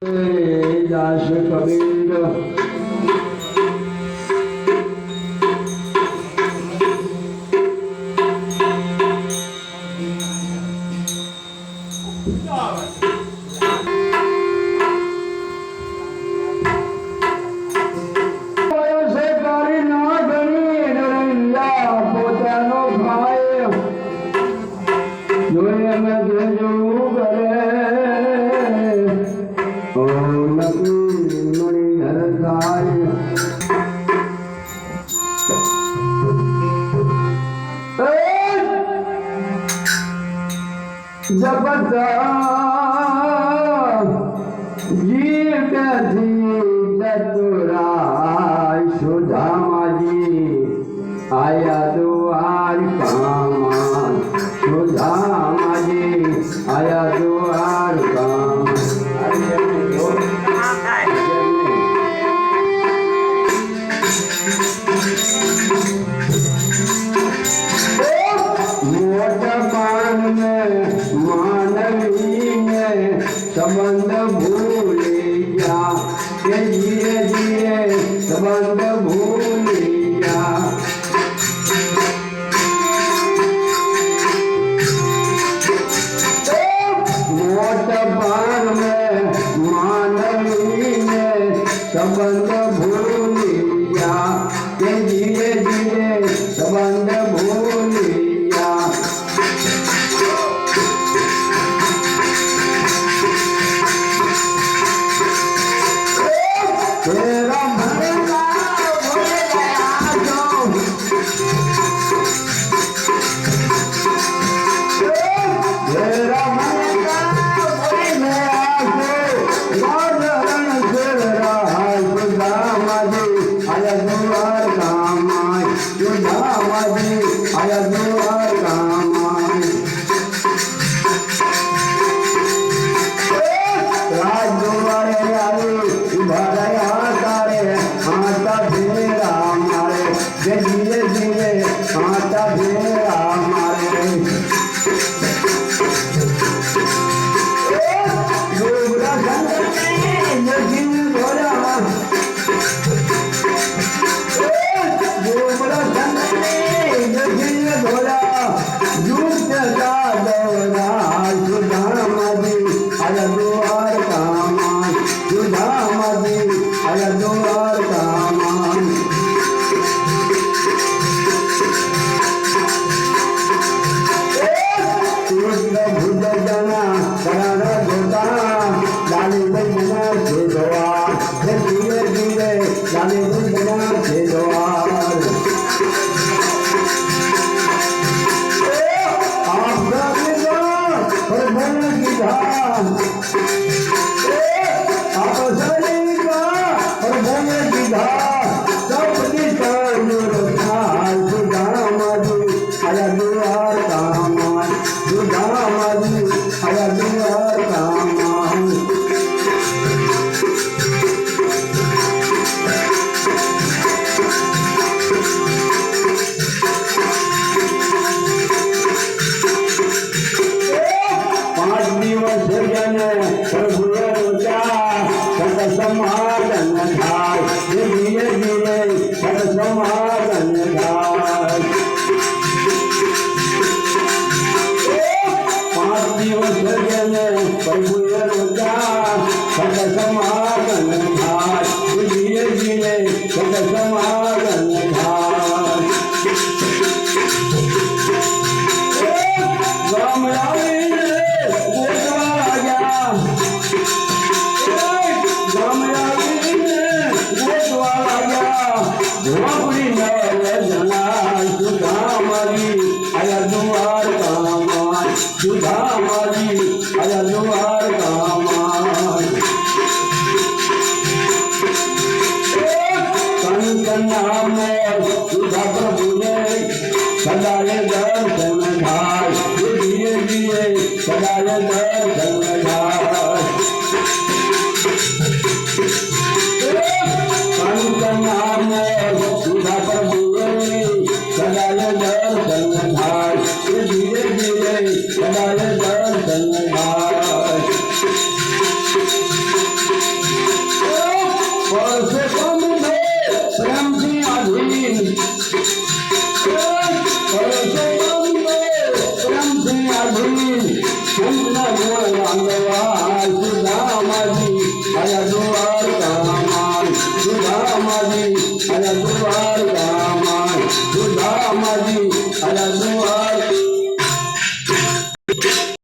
दास कबीर जपत जीत चतुराय सुधामा जी आया दुआर कामान सुधामा जी आया दुआर संबंध भूल जा के धीरे धीरे संबंध भूल जा मोट पान में मानवी में संबंध भूल जा के धीरे धीरे संबंध भूल जा तेरा भला भोले आजो तेरा भला भोले आजो राजन तेरा सुदामा जी आया दुआर कामाय सुदामा जी आया दुआर कामाय राज दुआरे आए भरया धीरे धीरे आटा फेरा मारे डोगरा नगिन धोला डोगरा नगिन धोला युग का दौरा सुधामा जी आया दुआर कामान सुधामा जी आया दुआर कामान भूत जना शरण धोता लाली बजना से द्वार धीरे धीरे लाली बजना से द्वार आप पर मन की धाम आप शरीर का और मन की धाम सब दिशा सुधामा जी आया दुआर कामान सुधामा जी आया दुआर कामान पांच दिवस जन प्रभु सत समागन धाय धीरे धीरे सत समागन धाय दिवस जन प्रभु सत समागन धाय धीरे धीरे सत समागन धाय राम सुधामा जी आया दुआर कामान सुधामा जी आया दुआर कामान संतन नाम सुधा प्रभु ने सदाए दर्शन धाय धीरे धीरे सदाए दर्शन धाय संतन नाम सुधा प्रभु ने सदाए दर्शन धाय धीरे धीरे सदाए दर्शन धाय ભગવાન સુદામાજી આયા